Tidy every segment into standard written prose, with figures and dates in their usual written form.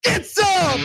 Get some!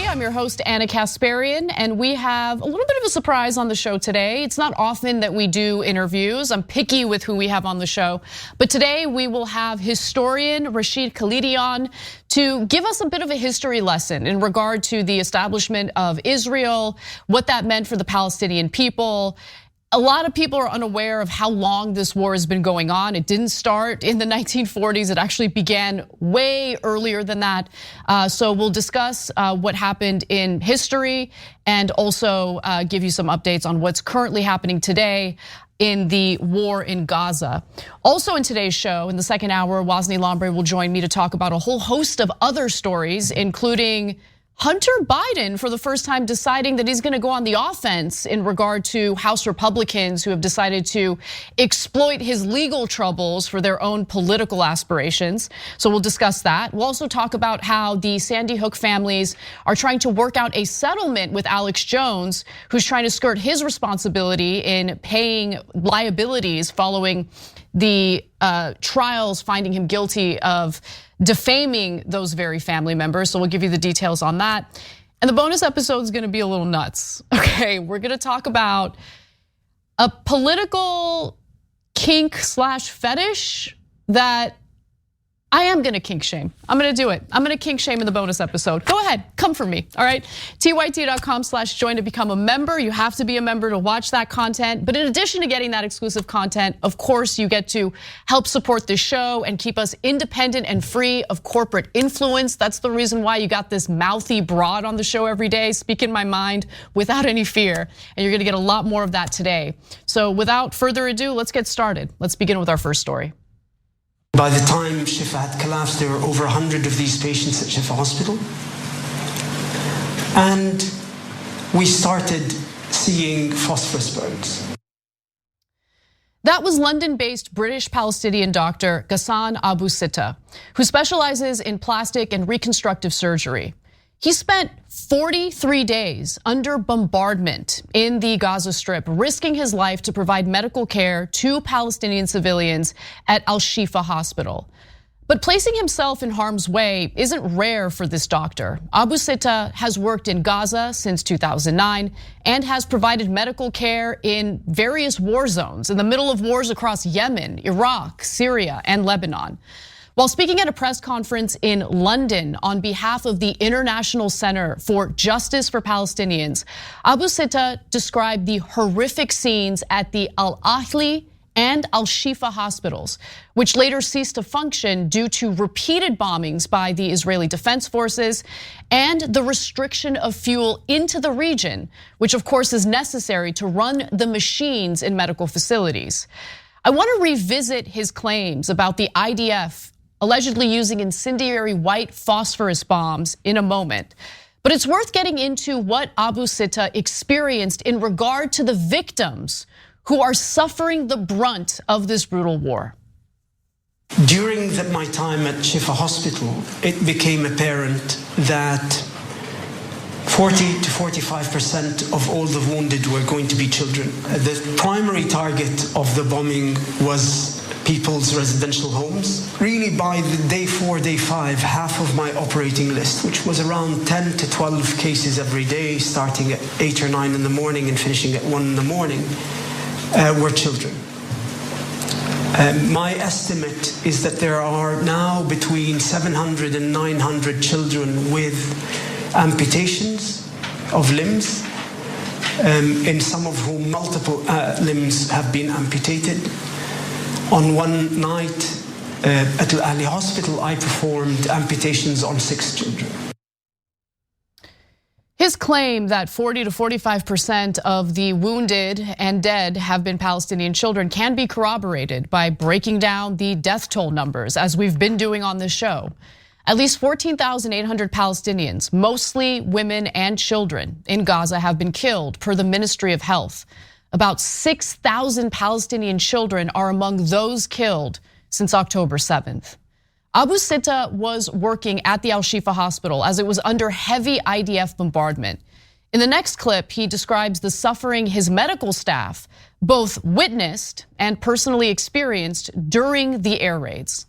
I'm your host, Anna Kasparian, and we have a little bit of a surprise on the show today. It's not often that we do interviews. I'm picky with who we have on the show. But today we will have historian Rashid Khalidi on to give us a bit of a history lesson in regard to the establishment of Israel, what that meant for the Palestinian people. A lot of people are unaware of how long this war has been going on. It didn't start in the 1940s. It actually began way earlier than that. So we'll discuss what happened in history and also give you some updates on what's currently happening today in the war in Gaza. Also in today's show, in the second hour, Wazni Lambre will join me to talk about a whole host of other stories, including Hunter Biden, for the first time, deciding that he's going to go on the offense in regard to House Republicans who have decided to exploit his legal troubles for their own political aspirations. So we'll discuss that. We'll also talk about how the Sandy Hook families are trying to work out a settlement with Alex Jones, who's trying to skirt his responsibility in paying liabilities following the trials finding him guilty of defaming those very family members. So we'll give you the details on that. And the bonus episode is gonna be a little nuts. Okay, we're gonna talk about a political kink slash fetish that I am gonna kink shame. I'm gonna do it. I'm gonna kink shame in the bonus episode. Go ahead, come for me, all right? tyt.com/join to become a member. You have to be a member to watch that content. But in addition to getting that exclusive content, of course, you get to help support this show and keep us independent and free of corporate influence. That's the reason why you got this mouthy broad on the show every day, speaking my mind without any fear. And you're gonna get a lot more of that today. So without further ado, let's get started. Let's begin with our first story. By the time Shifa had collapsed, there were over 100 of these patients at Shifa Hospital. And we started seeing phosphorus burns. That was London-based British Palestinian doctor Ghassan Abu Sitta, who specializes in plastic and reconstructive surgery. He spent 43 days under bombardment in the Gaza Strip, risking his life to provide medical care to Palestinian civilians at Al-Shifa Hospital. But placing himself in harm's way isn't rare for this doctor. Abu Sitta has worked in Gaza since 2009 and has provided medical care in various war zones in the middle of wars across Yemen, Iraq, Syria, and Lebanon. While speaking at a press conference in London on behalf of the International Center for Justice for Palestinians, Abu Sitta described the horrific scenes at the Al-Ahli and Al-Shifa hospitals, which later ceased to function due to repeated bombings by the Israeli Defense Forces and the restriction of fuel into the region, which of course is necessary to run the machines in medical facilities. I want to revisit his claims about the IDF allegedly using incendiary white phosphorus bombs in a moment. But it's worth getting into what Abu Sitta experienced in regard to the victims who are suffering the brunt of this brutal war. During my time at Shifa Hospital, it became apparent that 40 to 45% of all the wounded were going to be children. The primary target of the bombing was people's residential homes. Really, by the day 4, day 5, half of my operating list, which was around 10 to 12 cases every day, starting at 8 or 9 in the morning and finishing at 1 in the morning, were children. My estimate is that there are now between 700 and 900 children with amputations of limbs, in some of whom multiple limbs have been amputated. On one night at Al Ahli Hospital, I performed amputations on 6 children. His claim that 40 to 45% of the wounded and dead have been Palestinian children can be corroborated by breaking down the death toll numbers, as we've been doing on this show. At least 14,800 Palestinians, mostly women and children, in Gaza have been killed, per the Ministry of Health. About 6,000 Palestinian children are among those killed since October 7th. Abu Sitta was working at the Al-Shifa hospital as it was under heavy IDF bombardment. In the next clip, he describes the suffering his medical staff both witnessed and personally experienced during the air raids.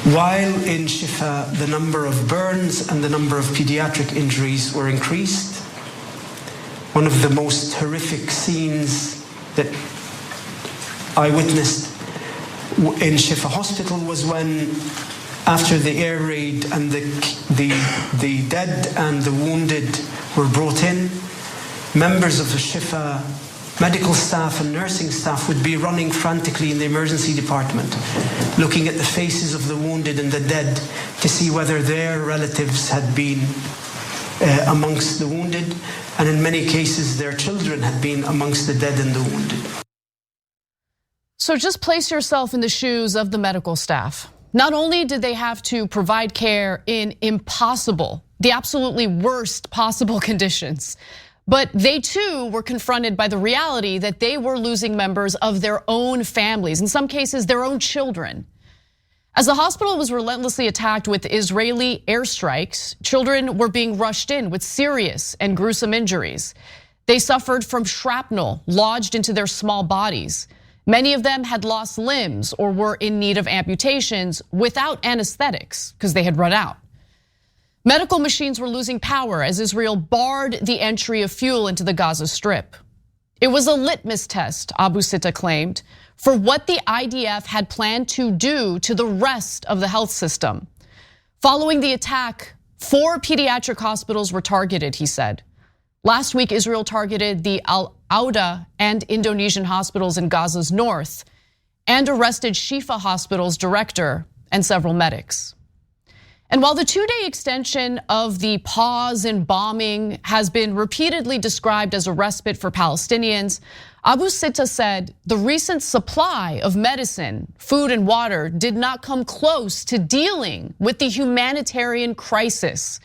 While in Shifa, the number of burns and the number of pediatric injuries were increased, one of the most horrific scenes that I witnessed in Shifa Hospital was when, after the air raid and the dead and the wounded were brought in, members of the Shifa medical staff and nursing staff would be running frantically in the emergency department, looking at the faces of the wounded and the dead to see whether their relatives had been amongst the wounded, and in many cases their children had been amongst the dead and the wounded. So just place yourself in the shoes of the medical staff. Not only did they have to provide care in impossible, the absolutely worst possible conditions, but they too were confronted by the reality that they were losing members of their own families, in some cases their own children. As the hospital was relentlessly attacked with Israeli airstrikes, children were being rushed in with serious and gruesome injuries. They suffered from shrapnel lodged into their small bodies. Many of them had lost limbs or were in need of amputations without anesthetics because they had run out. Medical machines were losing power as Israel barred the entry of fuel into the Gaza Strip. It was a litmus test, Abu Sitta claimed, for what the IDF had planned to do to the rest of the health system. Following the attack, 4 pediatric hospitals were targeted, he said. Last week, Israel targeted the Al-Auda and Indonesian hospitals in Gaza's north and arrested Shifa Hospital's director and several medics. And while the 2-day extension of the pause in bombing has been repeatedly described as a respite for Palestinians, Abu Sitta said the recent supply of medicine, food and water did not come close to dealing with the humanitarian crisis.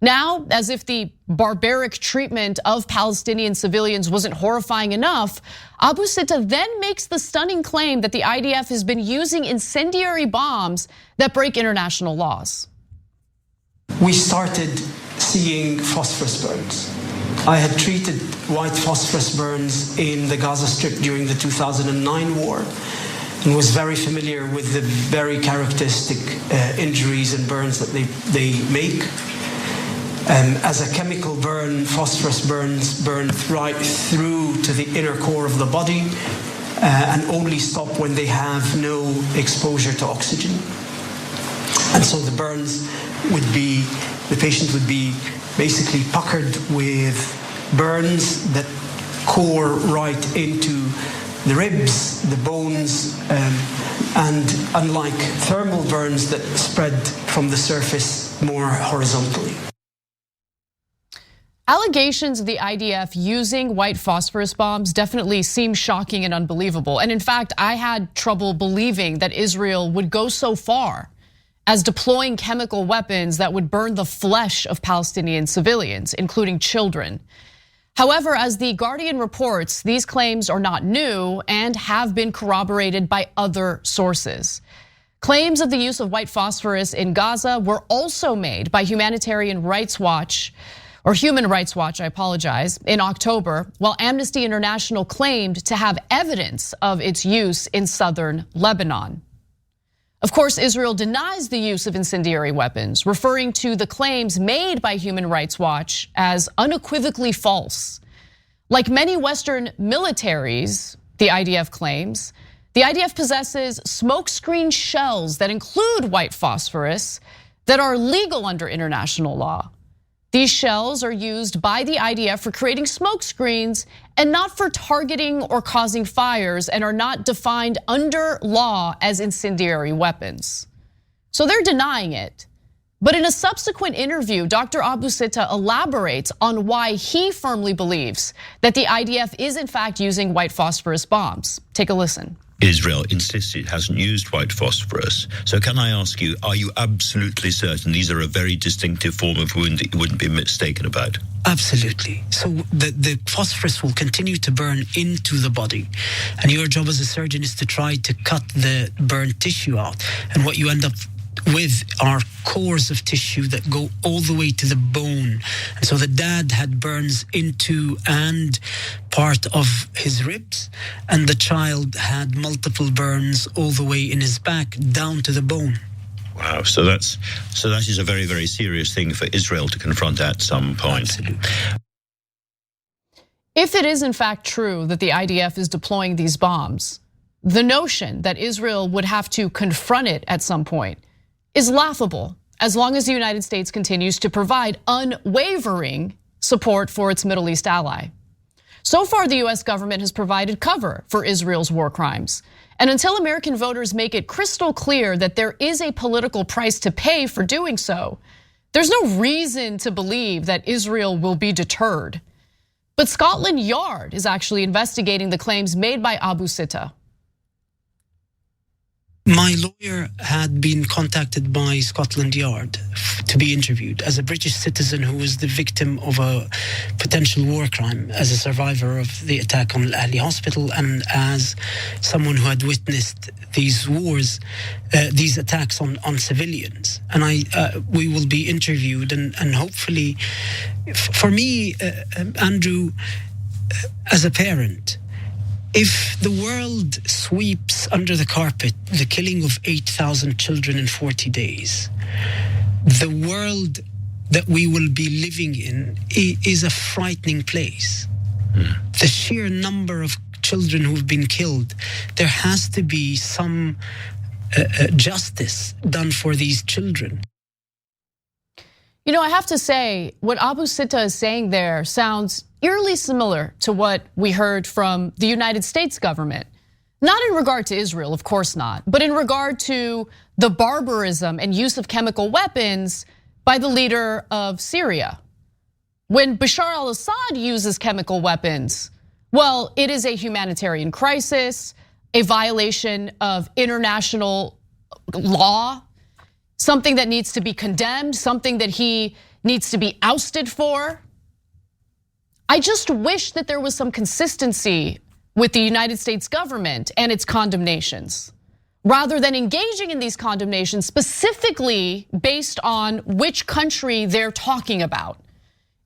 Now, as if the barbaric treatment of Palestinian civilians wasn't horrifying enough, Abu Sitta then makes the stunning claim that the IDF has been using incendiary bombs that break international laws. We started seeing phosphorus burns. I had treated white phosphorus burns in the Gaza Strip during the 2009 war and was very familiar with the very characteristic injuries and burns that they make. As a chemical burn, phosphorus burns burn right through to the inner core of the body and only stop when they have no exposure to oxygen. And so the burns would be, the patient would be basically puckered with burns that core right into the ribs, the bones, and unlike thermal burns that spread from the surface more horizontally. Allegations of the IDF using white phosphorus bombs definitely seem shocking and unbelievable. And in fact, I had trouble believing that Israel would go so far as deploying chemical weapons that would burn the flesh of Palestinian civilians, including children. However, as The Guardian reports, these claims are not new and have been corroborated by other sources. Claims of the use of white phosphorus in Gaza were also made by Human Rights Watch, in October, while Amnesty International claimed to have evidence of its use in southern Lebanon. Of course, Israel denies the use of incendiary weapons, referring to the claims made by Human Rights Watch as unequivocally false. Like many Western militaries, the IDF claims, the IDF possesses smokescreen shells that include white phosphorus that are legal under international law. These shells are used by the IDF for creating smoke screens and not for targeting or causing fires, and are not defined under law as incendiary weapons. So they're denying it. But in a subsequent interview, Dr. Abu Sitta elaborates on why he firmly believes that the IDF is in fact using white phosphorus bombs. Take a listen. Israel insists it hasn't used white phosphorus. So can I ask you, are you absolutely certain these are a very distinctive form of wound that you wouldn't be mistaken about? Absolutely. So the phosphorus will continue to burn into the body. And your job as a surgeon is to try to cut the burned tissue out. And what you end up with are cores of tissue that go all the way to the bone. And so the dad had burns into and part of his ribs, and the child had multiple burns all the way in his back down to the bone. Wow, so that is a very, very serious thing for Israel to confront at some point. Absolutely. If it is in fact true that the IDF is deploying these bombs, the notion that Israel would have to confront it at some point is laughable, as long as the United States continues to provide unwavering support for its Middle East ally. So far, the US government has provided cover for Israel's war crimes. And until American voters make it crystal clear that there is a political price to pay for doing so, there's no reason to believe that Israel will be deterred. But Scotland Yard is actually investigating the claims made by Abu Sitta. My lawyer had been contacted by Scotland Yard to be interviewed as a British citizen who was the victim of a potential war crime, as a survivor of the attack on Al Ahli Hospital, and as someone who had witnessed these wars, these attacks on civilians. And we will be interviewed, and hopefully, for me, Andrew, as a parent, if the world sweeps under the carpet the killing of 8,000 children in 40 days, the world that we will be living in is a frightening place. The sheer number of children who've been killed, there has to be some justice done for these children. You know, I have to say, what Abu Sitta is saying there sounds eerily similar to what we heard from the United States government. Not in regard to Israel, of course not, but in regard to the barbarism and use of chemical weapons by the leader of Syria. When Bashar al-Assad uses chemical weapons, well, it is a humanitarian crisis, a violation of international law, something that needs to be condemned, something that he needs to be ousted for. I just wish that there was some consistency with the United States government and its condemnations, rather than engaging in these condemnations specifically based on which country they're talking about.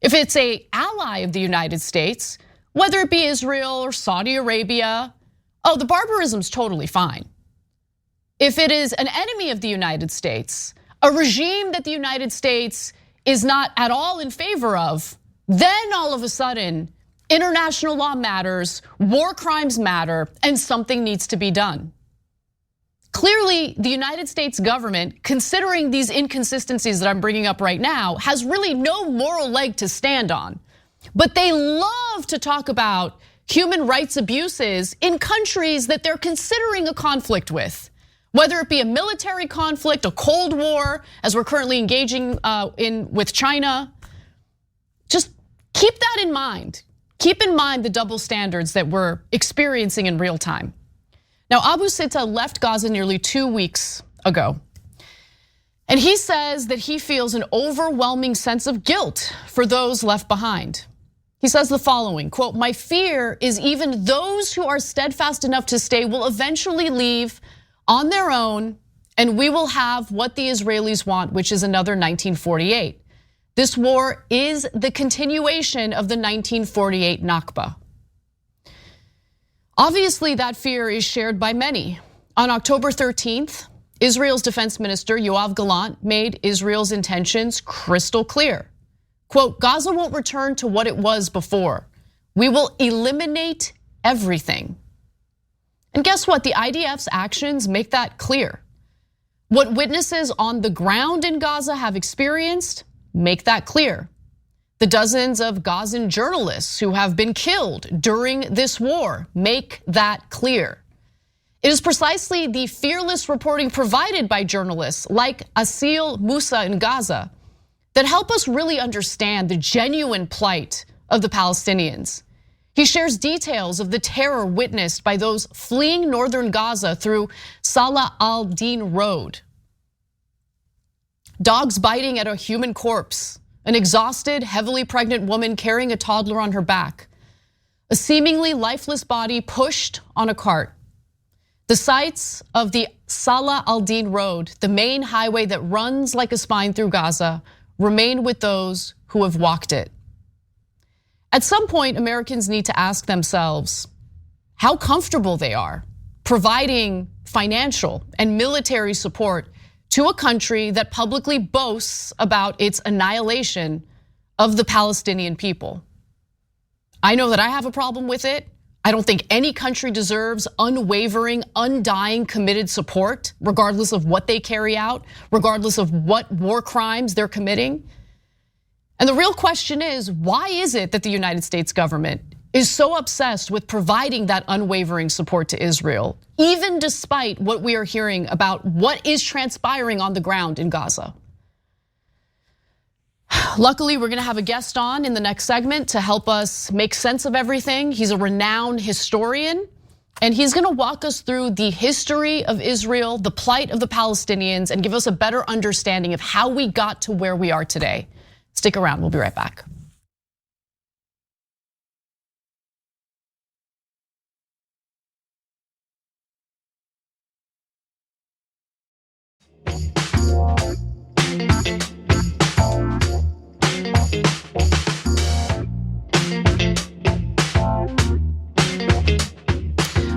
If it's an ally of the United States, whether it be Israel or Saudi Arabia, oh, the barbarism's totally fine. If it is an enemy of the United States, a regime that the United States is not at all in favor of, then all of a sudden, international law matters, war crimes matter, and something needs to be done. Clearly, the United States government, considering these inconsistencies that I'm bringing up right now, has really no moral leg to stand on. But they love to talk about human rights abuses in countries that they're considering a conflict with. Whether it be a military conflict, a Cold War, as we're currently engaging with China, just keep that in mind. Keep in mind the double standards that we're experiencing in real time. Now, Abu Sitta left Gaza nearly 2 weeks ago. And he says that he feels an overwhelming sense of guilt for those left behind. He says the following, quote, "My fear is even those who are steadfast enough to stay will eventually leave on their own, and we will have what the Israelis want, which is another 1948. This war is the continuation of the 1948 Nakba." Obviously, that fear is shared by many. On October 13th, Israel's defense minister, Yoav Gallant, made Israel's intentions crystal clear. Quote, "Gaza won't return to what it was before. We will eliminate everything." And guess what? The IDF's actions make that clear. What witnesses on the ground in Gaza have experienced make that clear. The dozens of Gazan journalists who have been killed during this war make that clear. It is precisely the fearless reporting provided by journalists like Asil Musa in Gaza that help us really understand the genuine plight of the Palestinians. He shares details of the terror witnessed by those fleeing northern Gaza through Salah al-Din Road. Dogs biting at a human corpse, an exhausted, heavily pregnant woman carrying a toddler on her back, a seemingly lifeless body pushed on a cart. The sites of the Salah al-Din Road, the main highway that runs like a spine through Gaza, remain with those who have walked it. At some point, Americans need to ask themselves how comfortable they are providing financial and military support to a country that publicly boasts about its annihilation of the Palestinian people. I know that I have a problem with it. I don't think any country deserves unwavering, undying, committed support, regardless of what they carry out, regardless of what war crimes they're committing. And the real question is, why is it that the United States government is so obsessed with providing that unwavering support to Israel, even despite what we are hearing about what is transpiring on the ground in Gaza? Luckily, we're gonna have a guest on in the next segment to help us make sense of everything. He's a renowned historian, and he's gonna walk us through the history of Israel, the plight of the Palestinians, and give us a better understanding of how we got to where we are today. Stick around, we'll be right back.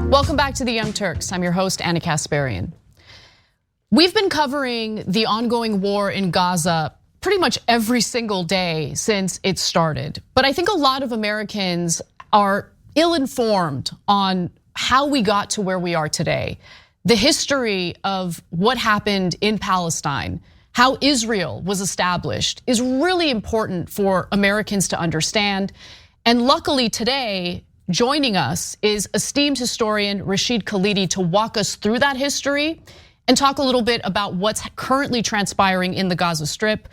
Welcome back to the Young Turks. I'm your host, Anna Kasparian. We've been covering the ongoing war in Gaza pretty much every single day since it started. But I think a lot of Americans are ill-informed on how we got to where we are today. The history of what happened in Palestine, how Israel was established, is really important for Americans to understand. And luckily today, joining us is esteemed historian Rashid Khalidi to walk us through that history and talk a little bit about what's currently transpiring in the Gaza Strip.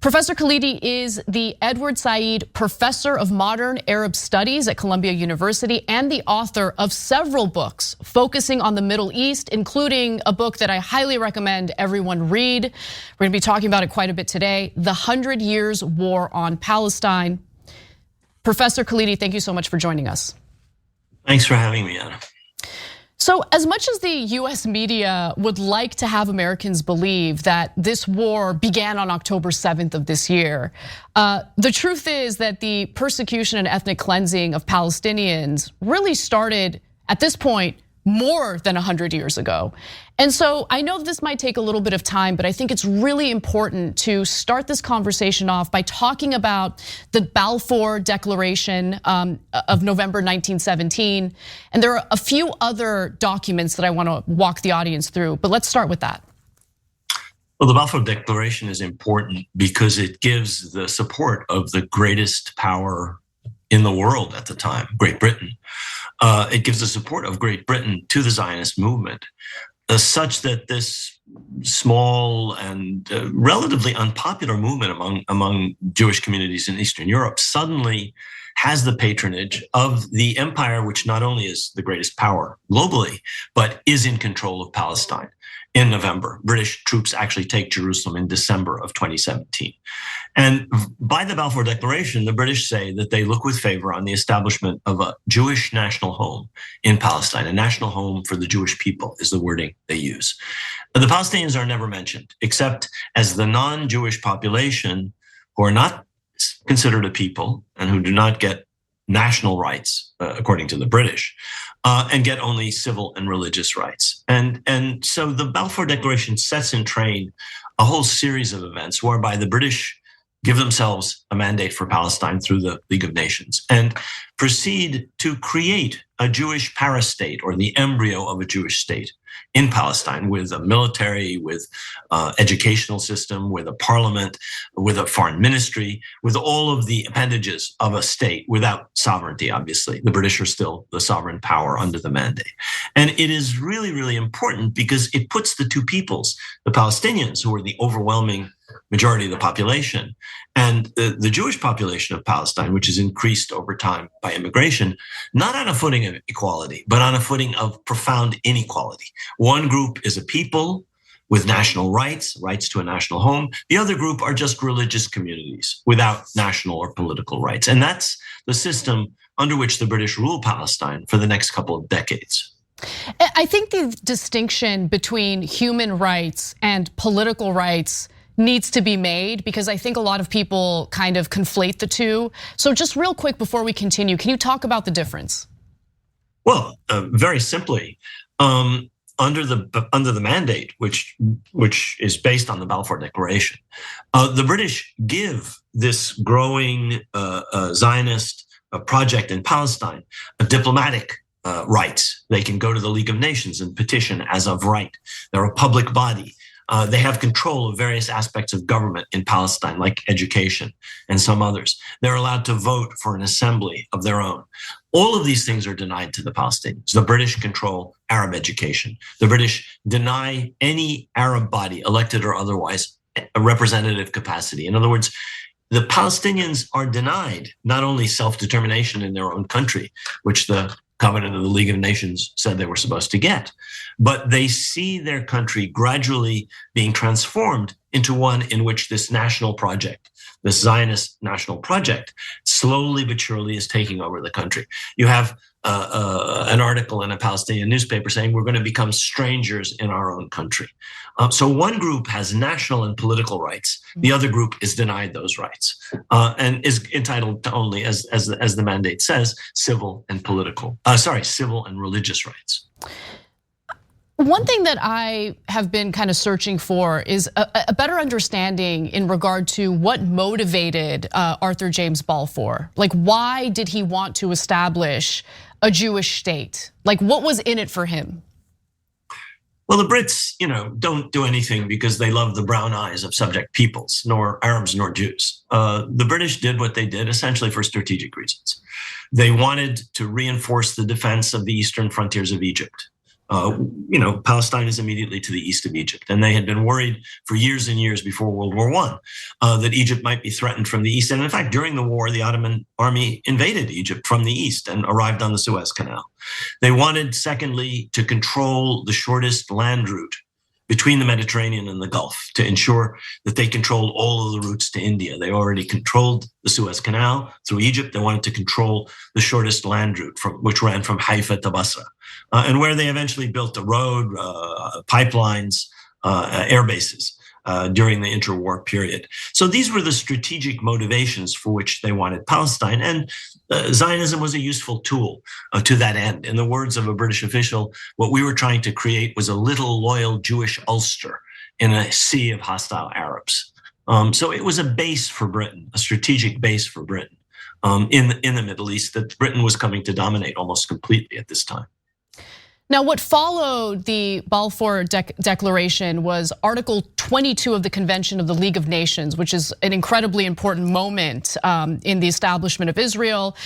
Professor Khalidi is the Edward Said Professor of Modern Arab Studies at Columbia University and the author of several books focusing on the Middle East, including a book that I highly recommend everyone read. We're gonna be talking about it quite a bit today, The 100 Years War on Palestine. Professor Khalidi, thank you so much for joining us. Thanks for having me, Anna. So as much as the US media would like to have Americans believe that this war began on October 7th of this year, the truth is that the persecution and ethnic cleansing of Palestinians really started at this point more than 100 years ago. And so I know this might take a little bit of time, but I think it's really important to start this conversation off by talking about the Balfour Declaration of November 1917. And there are a few other documents that I want to walk the audience through, but let's start with that. Well, the Balfour Declaration is important because it gives the support of the greatest power in the world at the time, Great Britain. It gives the support of Great Britain to the Zionist movement, such that this small and relatively unpopular movement among Jewish communities in Eastern Europe suddenly has the patronage of the empire, which not only is the greatest power globally, but is in control of Palestine. In November, British troops actually take Jerusalem in December of 2017. And by the Balfour Declaration, the British say that they look with favor on the establishment of a Jewish national home in Palestine. A national home for the Jewish people is the wording they use. But the Palestinians are never mentioned, except as the non-Jewish population who are not considered a people and who do not get national rights, according to the British, and get only civil and religious rights. And so the Balfour Declaration sets in train a whole series of events whereby the British give themselves a mandate for Palestine through the League of Nations, and proceed to create a Jewish parastate, or the embryo of a Jewish state in Palestine, with a military, with educational system, with a parliament, with a foreign ministry, with all of the appendages of a state without sovereignty, obviously. The British are still the sovereign power under the mandate. And it is really, really important because it puts the two peoples, the Palestinians, who are the overwhelming majority of the population, and the Jewish population of Palestine, which has increased over time by immigration, not on a footing of equality, but on a footing of profound inequality. One group is a people with national rights, rights to a national home. The other group are just religious communities without national or political rights. And that's the system under which the British rule Palestine for the next couple of decades. I think the distinction between human rights and political rights needs to be made, because I think a lot of people kind of conflate the two. So just real quick before we continue, can you talk about the difference? Well, very simply, under the mandate, which is based on the Balfour Declaration, the British give this growing Zionist project in Palestine a diplomatic rights. They can go to the League of Nations and petition as of right. They're a public body. They have control of various aspects of government in Palestine, like education and some others. They're allowed to vote for an assembly of their own. All of these things are denied to the Palestinians. The British control Arab education. The British deny any Arab body, elected or otherwise, a representative capacity. In other words, the Palestinians are denied not only self-determination in their own country, which the Covenant of the League of Nations said they were supposed to get, but they see their country gradually being transformed into one in which this national project, this Zionist national project, slowly but surely is taking over the country. You have an article in a Palestinian newspaper saying we're going to become strangers in our own country. So one group has national and political rights. The other group is denied those rights and is entitled to only, as the mandate says, civil and religious rights. One thing that I have been kind of searching for is a better understanding in regard to what motivated Arthur James Balfour. Like, why did he want to establish a Jewish state? Like, what was in it for him? Well, the Brits, don't do anything because they love the brown eyes of subject peoples, nor Arabs nor Jews. The British did what they did essentially for strategic reasons. They wanted to reinforce the defense of the eastern frontiers of Egypt. Palestine is immediately to the east of Egypt, and they had been worried for years and years before World War I that Egypt might be threatened from the east. And in fact, during the war, the Ottoman army invaded Egypt from the east and arrived on the Suez Canal. They wanted, secondly, to control the shortest land route between the Mediterranean and the Gulf to ensure that they controlled all of the routes to India. They already controlled the Suez Canal through Egypt. They wanted to control the shortest land route, which ran from Haifa to Basra, and where they eventually built a road, pipelines, air bases during the interwar period. So these were the strategic motivations for which they wanted Palestine. And Zionism was a useful tool to that end. In the words of a British official, what we were trying to create was a little loyal Jewish Ulster in a sea of hostile Arabs. So it was a base for Britain, a strategic base for Britain in the Middle East that Britain was coming to dominate almost completely at this time. Now, what followed the Balfour Declaration was Article 22 of the Convention of the League of Nations, which is an incredibly important moment in the establishment of Israel.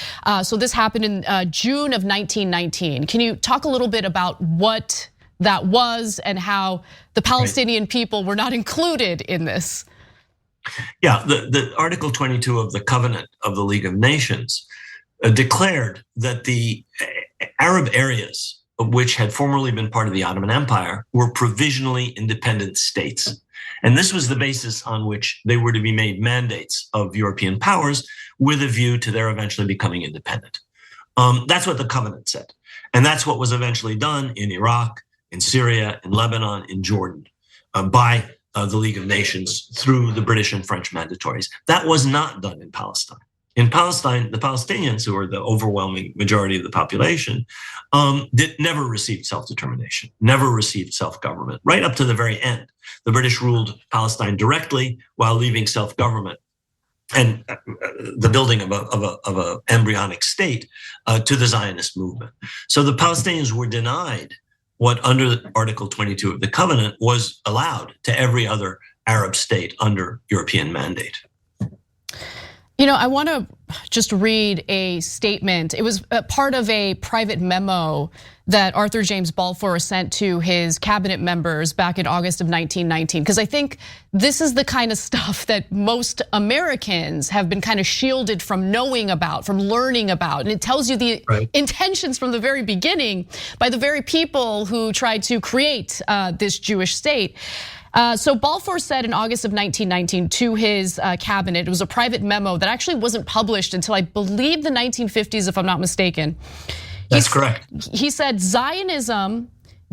So this happened in June of 1919. Can you talk a little bit about what that was and how the Palestinian people were not included in this? Yeah, the Article 22 of the Covenant of the League of Nations declared that the Arab areas, which had formerly been part of the Ottoman Empire, were provisionally independent states. And this was the basis on which they were to be made mandates of European powers with a view to their eventually becoming independent. That's what the covenant said. And that's what was eventually done in Iraq, in Syria, in Lebanon, in Jordan, by the League of Nations through the British and French mandatories. That was not done in Palestine. In Palestine, the Palestinians, who are the overwhelming majority of the population, never received self-determination, never received self-government, right up to the very end. The British ruled Palestine directly while leaving self-government and the building of a embryonic state to the Zionist movement. So the Palestinians were denied what under Article 22 of the covenant was allowed to every other Arab state under European mandate. You know, I want to just read a statement. It was a part of a private memo that Arthur James Balfour sent to his cabinet members back in August of 1919, because I think this is the kind of stuff that most Americans have been kind of shielded from knowing about, from learning about. And it tells you the intentions from the very beginning by the very people who tried to create this Jewish state. So Balfour said in August of 1919 to his cabinet, it was a private memo that actually wasn't published until I believe the 1950s, if I'm not mistaken. That's correct. He said, Zionism,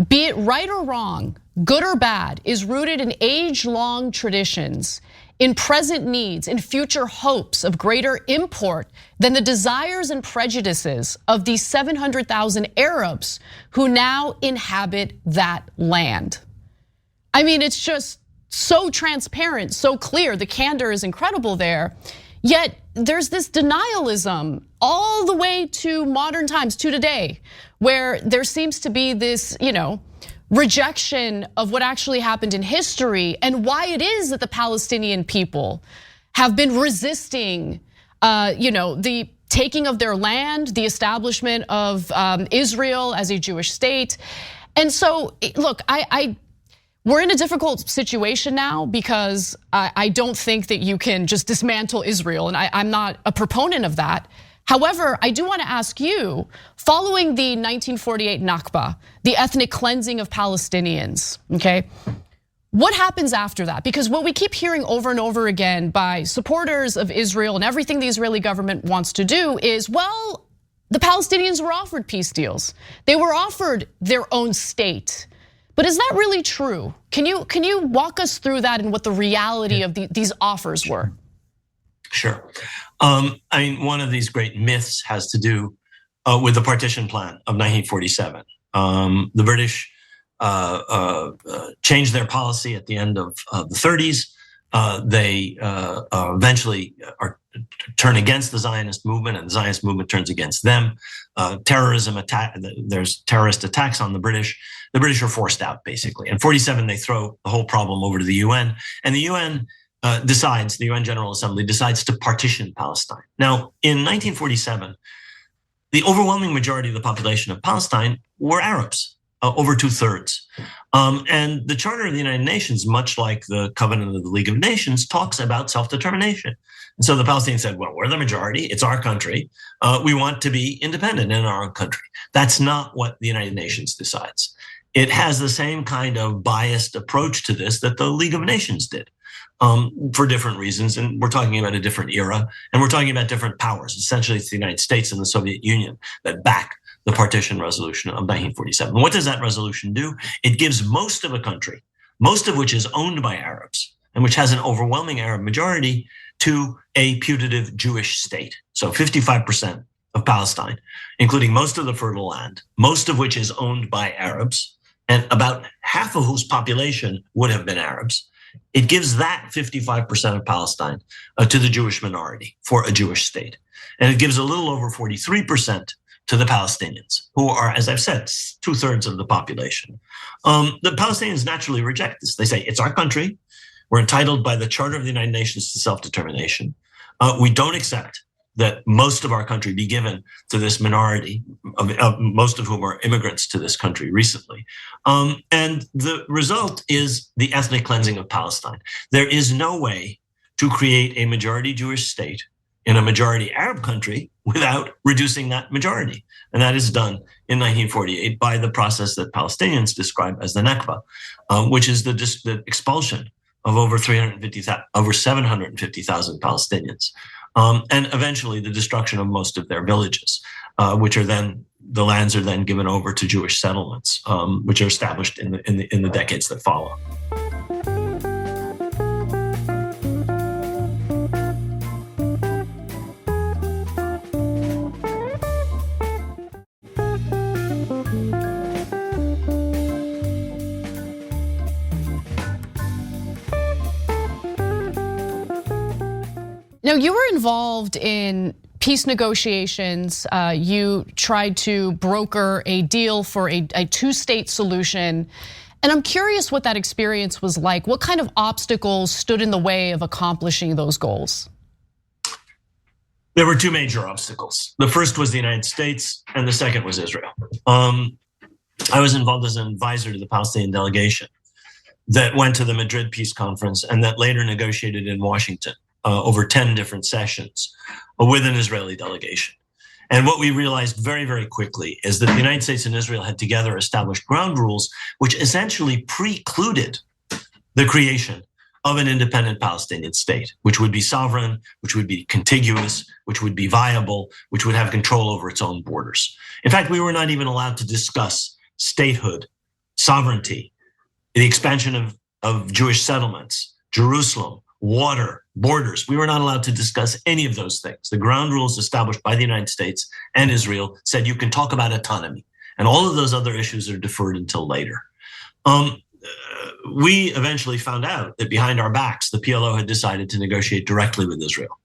be it right or wrong, good or bad, is rooted in age-long traditions, in present needs, in future hopes of greater import than the desires and prejudices of these 700,000 Arabs who now inhabit that land. I mean, it's just so transparent, so clear. The candor is incredible there. Yet there's this denialism all the way to modern times, to today, where there seems to be this, rejection of what actually happened in history and why it is that the Palestinian people have been resisting, the taking of their land, the establishment of Israel as a Jewish state. And so, look, we're in a difficult situation now because I don't think that you can just dismantle Israel, and I'm not a proponent of that. However, I do want to ask you, following the 1948 Nakba, the ethnic cleansing of Palestinians, okay? What happens after that? Because what we keep hearing over and over again by supporters of Israel and everything the Israeli government wants to do is, well, the Palestinians were offered peace deals. They were offered their own state. But is that really true? Can you walk us through that and what the reality of these offers were? Sure. One of these great myths has to do with the partition plan of 1947. The British changed their policy at the end of the 30s. They eventually turn against the Zionist movement, and the Zionist movement turns against them. There's terrorist attacks on the British. The British are forced out, basically. In 47, they throw the whole problem over to the UN, and the UN the UN General Assembly decides to partition Palestine. Now, in 1947, the overwhelming majority of the population of Palestine were Arabs, over 2/3. And the Charter of the United Nations, much like the Covenant of the League of Nations, talks about self-determination. And so the Palestinians said, well, we're the majority, it's our country, we want to be independent in our own country. That's not what the United Nations decides. It has the same kind of biased approach to this that the League of Nations did. For different reasons, and we're talking about a different era, and we're talking about different powers. Essentially, it's the United States and the Soviet Union that back the partition resolution of 1947. What does that resolution do? It gives most of a country, most of which is owned by Arabs, and which has an overwhelming Arab majority, to a putative Jewish state. So 55% of Palestine, including most of the fertile land, most of which is owned by Arabs, and about half of whose population would have been Arabs. It gives that 55% of Palestine to the Jewish minority for a Jewish state. And it gives a little over 43% to the Palestinians, who are, as I've said, 2/3 of the population. The Palestinians naturally reject this. They say, it's our country. We're entitled by the Charter of the United Nations to self-determination. We don't accept that most of our country be given to this minority, most of whom are immigrants to this country recently. And the result is the ethnic cleansing of Palestine. There is no way to create a majority Jewish state in a majority Arab country without reducing that majority. And that is done in 1948 by the process that Palestinians describe as the Nakba, which is the expulsion of over 750,000 Palestinians. And eventually the destruction of most of their villages, the lands are then given over to Jewish settlements, which are established in the decades that follow. Now, you were involved in peace negotiations. You tried to broker a deal for a two-state solution. And I'm curious what that experience was like. What kind of obstacles stood in the way of accomplishing those goals? There were two major obstacles. The first was the United States, and the second was Israel. I was involved as an advisor to the Palestinian delegation that went to the Madrid Peace Conference and that later negotiated in Washington over 10 different sessions with an Israeli delegation. And what we realized very, very quickly is that the United States and Israel had together established ground rules which essentially precluded the creation of an independent Palestinian state, which would be sovereign, which would be contiguous, which would be viable, which would have control over its own borders. In fact, we were not even allowed to discuss statehood, sovereignty, the expansion of Jewish settlements, Jerusalem, water, borders. We were not allowed to discuss any of those things. The ground rules established by the United States and Israel said you can talk about autonomy, and all of those other issues are deferred until later. We eventually found out that behind our backs, the PLO had decided to negotiate directly with Israel.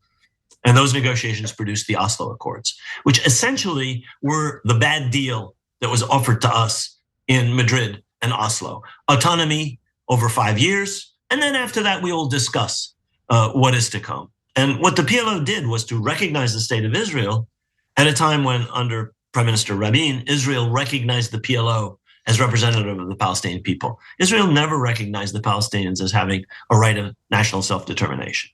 And those negotiations produced the Oslo Accords, which essentially were the bad deal that was offered to us in Madrid and Oslo. Autonomy over 5 years, and then after that, we will discuss what is to come. And what the PLO did was to recognize the state of Israel at a time when, under Prime Minister Rabin, Israel recognized the PLO as representative of the Palestinian people. Israel never recognized the Palestinians as having a right of national self-determination.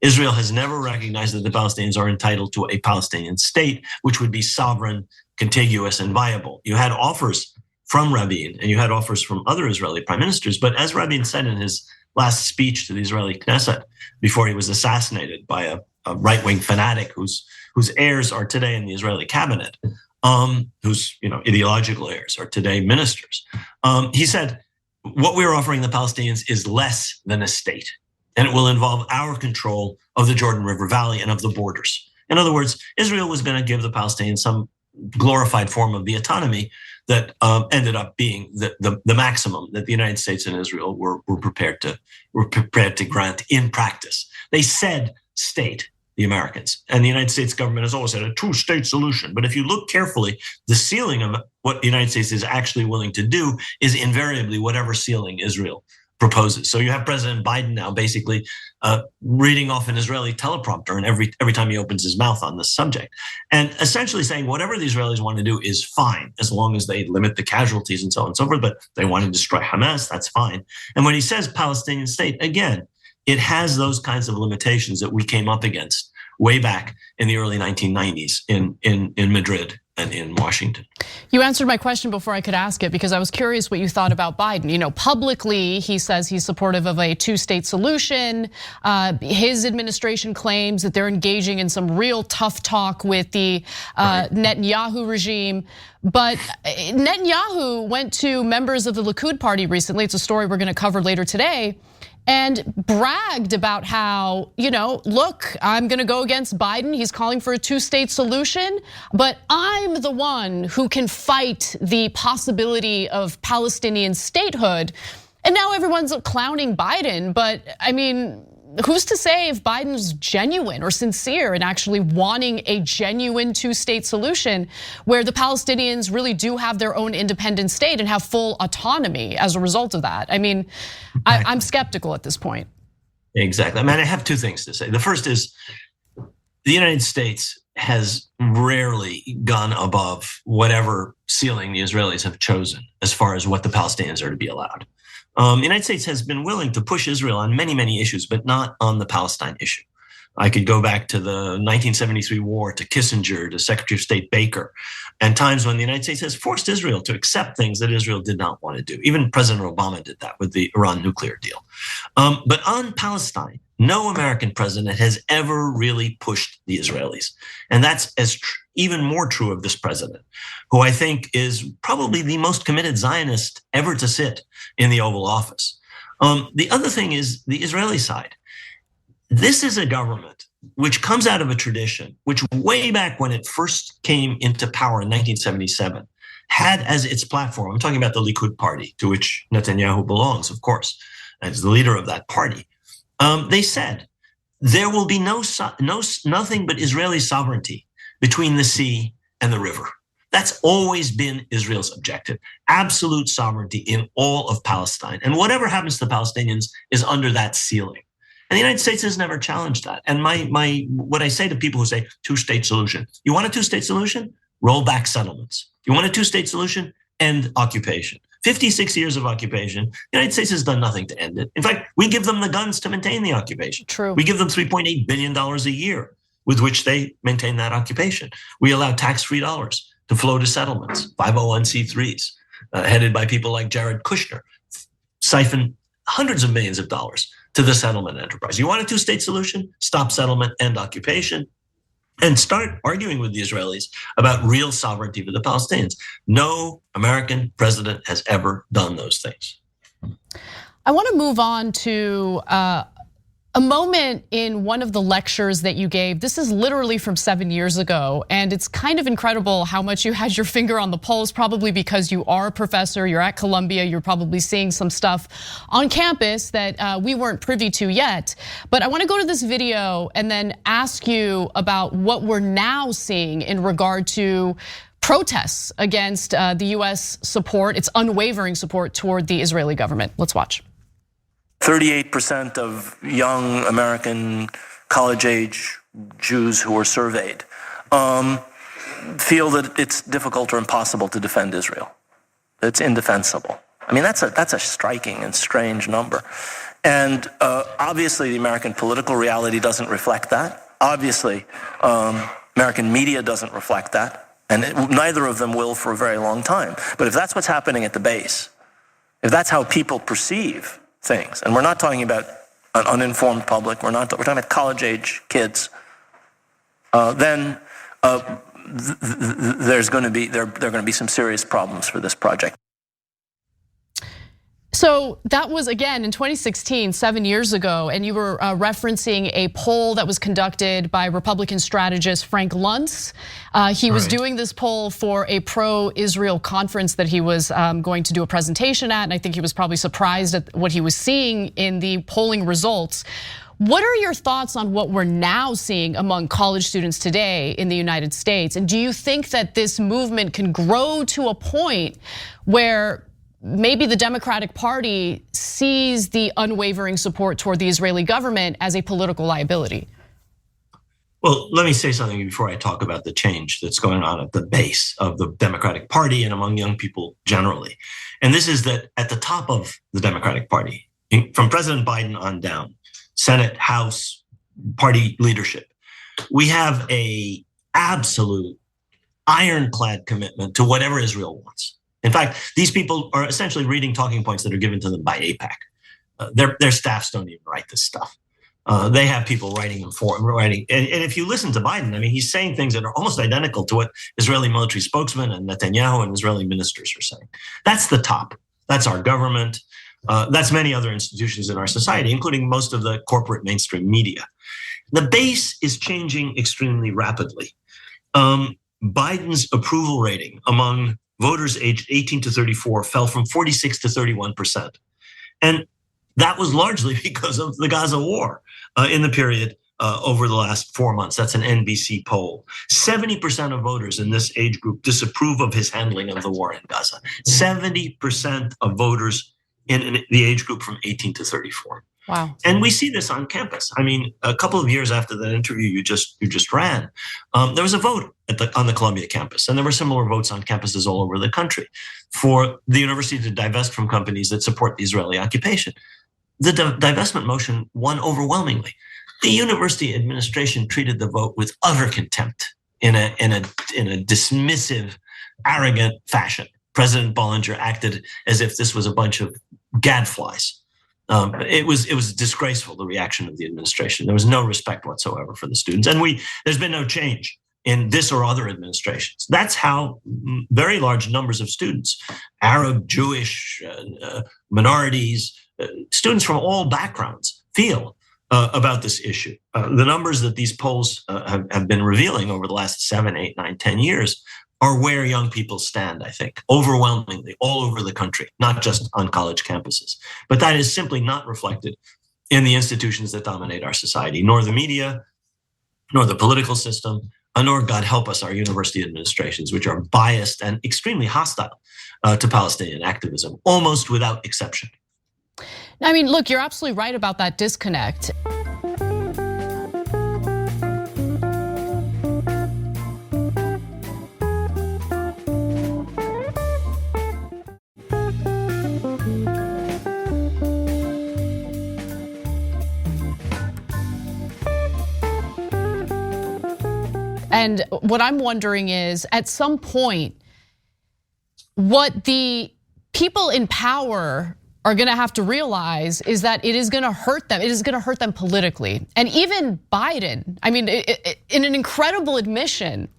Israel has never recognized that the Palestinians are entitled to a Palestinian state, which would be sovereign, contiguous, and viable. You had offers from Rabin and you had offers from other Israeli prime ministers, but as Rabin said in his last speech to the Israeli Knesset before he was assassinated by a right-wing fanatic whose heirs are today in the Israeli cabinet, whose ideological heirs are today ministers. He said, what we're offering the Palestinians is less than a state, and it will involve our control of the Jordan River Valley and of the borders. In other words, Israel was going to give the Palestinians some glorified form of the autonomy that ended up being the maximum that the United States and Israel were prepared to grant in practice. They said state, the Americans, and the United States government has always had a two-state solution. But if you look carefully, the ceiling of what the United States is actually willing to do is invariably whatever ceiling Israel proposes. So you have President Biden now basically reading off an Israeli teleprompter, and every time he opens his mouth on this subject, and essentially saying whatever the Israelis want to do is fine as long as they limit the casualties and so on and so forth. But they want to destroy Hamas, that's fine. And when he says Palestinian state, again, it has those kinds of limitations that we came up against way back in the early 1990s in Madrid and in Washington. You answered my question before I could ask it, because I was curious what you thought about Biden. Publicly, he says he's supportive of a two-state solution. His administration claims that they're engaging in some real tough talk with the Netanyahu regime. But Netanyahu went to members of the Likud party recently. It's a story we're going to cover later today. And bragged about how, look, I'm gonna go against Biden. He's calling for a two-state solution, but I'm the one who can fight the possibility of Palestinian statehood. And now everyone's clowning Biden, but I mean, who's to say if Biden's genuine or sincere in actually wanting a genuine two-state solution where the Palestinians really do have their own independent state and have full autonomy as a result of that? I mean, I'm skeptical at this point. Exactly. I mean, I have two things to say. The first is the United States has rarely gone above whatever ceiling the Israelis have chosen as far as what the Palestinians are to be allowed. The United States has been willing to push Israel on many, many issues, but not on the Palestine issue. I could go back to the 1973 war, to Kissinger, to Secretary of State Baker, and times when the United States has forced Israel to accept things that Israel did not want to do. Even President Obama did that with the Iran nuclear deal. But on Palestine, no American president has ever really pushed the Israelis. And that's even more true of this president, who I think is probably the most committed Zionist ever to sit in the Oval Office. The other thing is the Israeli side. This is a government which comes out of a tradition which way back when it first came into power in 1977 had as its platform, I'm talking about the Likud party, to which Netanyahu belongs, of course, as the leader of that party. They said there will be nothing but Israeli sovereignty between the sea and the river. That's always been Israel's objective, absolute sovereignty in all of Palestine. And whatever happens to the Palestinians is under that ceiling. And the United States has never challenged that. And what I say to people who say two-state solution, you want a two-state solution? Roll back settlements. You want a two-state solution? End occupation. 56 years of occupation, the United States has done nothing to end it. In fact, we give them the guns to maintain the occupation. True. We give them $3.8 billion a year with which they maintain that occupation. We allow tax-free dollars to flow to settlements, 501c3s, headed by people like Jared Kushner, siphon hundreds of millions of dollars to the settlement enterprise. You want a two-state solution? Stop settlement, end occupation, and start arguing with the Israelis about real sovereignty for the Palestinians. No American president has ever done those things. I want to move on to a moment in one of the lectures that you gave. This is literally from 7 years ago, and it's kind of incredible how much you had your finger on the pulse, probably because you are a professor, you're at Columbia, you're probably seeing some stuff on campus that we weren't privy to yet. But I want to go to this video and then ask you about what we're now seeing in regard to protests against the US support, its unwavering support toward the Israeli government. Let's watch. 38% of young American college-age Jews who were surveyed feel that it's difficult or impossible to defend Israel. It's indefensible. I mean, that's a striking and strange number. And obviously, the American political reality doesn't reflect that. Obviously, American media doesn't reflect that. And neither of them will for a very long time. But if that's what's happening at the base, if that's how people perceive things, and we're not talking about an uninformed public, we're talking about college-age kids, then there's going to be some serious problems for this project. So that was, again, in 2016, 7 years ago, and you were referencing a poll that was conducted by Republican strategist Frank Luntz. He was doing this poll for a pro-Israel conference that he was going to do a presentation at, and I think he was probably surprised at what he was seeing in the polling results. What are your thoughts on what we're now seeing among college students today in the United States? And do you think that this movement can grow to a point where maybe the Democratic Party sees the unwavering support toward the Israeli government as a political liability? Well, let me say something before I talk about the change that's going on at the base of the Democratic Party and among young people generally. And this is that at the top of the Democratic Party, from President Biden on down, Senate, House, party leadership, we have an absolute ironclad commitment to whatever Israel wants. In fact, these people are essentially reading talking points that are given to them by AIPAC. Their staffs don't even write this stuff. They have people writing them for them, writing. And if you listen to Biden, I mean, he's saying things that are almost identical to what Israeli military spokesmen and Netanyahu and Israeli ministers are saying. That's the top. That's our government. That's many other institutions in our society, including most of the corporate mainstream media. The base is changing extremely rapidly. Biden's approval rating among voters aged 18 to 34 fell from 46 to 31%. And that was largely because of the Gaza war in the period over the last 4 months. That's an NBC poll. 70% of voters in this age group disapprove of his handling of the war in Gaza. 70% of voters in the age group from 18 to 34. Wow. And we see this on campus. I mean, a couple of years after that interview you just ran, there was a vote on the Columbia campus, and there were similar votes on campuses all over the country for the university to divest from companies that support the Israeli occupation. The divestment motion won overwhelmingly. The university administration treated the vote with utter contempt in a dismissive, arrogant fashion. President Bollinger acted as if this was a bunch of gadflies. It was disgraceful, the reaction of the administration. There was no respect whatsoever for the students. And there's been no change in this or other administrations. That's how very large numbers of students, Arab, Jewish, minorities, students from all backgrounds feel about this issue. The numbers that these polls have been revealing over the last 7, 8, 9, 10 years are where young people stand, I think, overwhelmingly all over the country, not just on college campuses. But that is simply not reflected in the institutions that dominate our society, nor the media, nor the political system, nor, God help us, our university administrations, which are biased and extremely hostile to Palestinian activism, almost without exception. I mean, look, you're absolutely right about that disconnect. And what I'm wondering is, at some point, what the people in power are gonna have to realize is that it is gonna hurt them. It is gonna hurt them politically. And even Biden, I mean, in an incredible admission,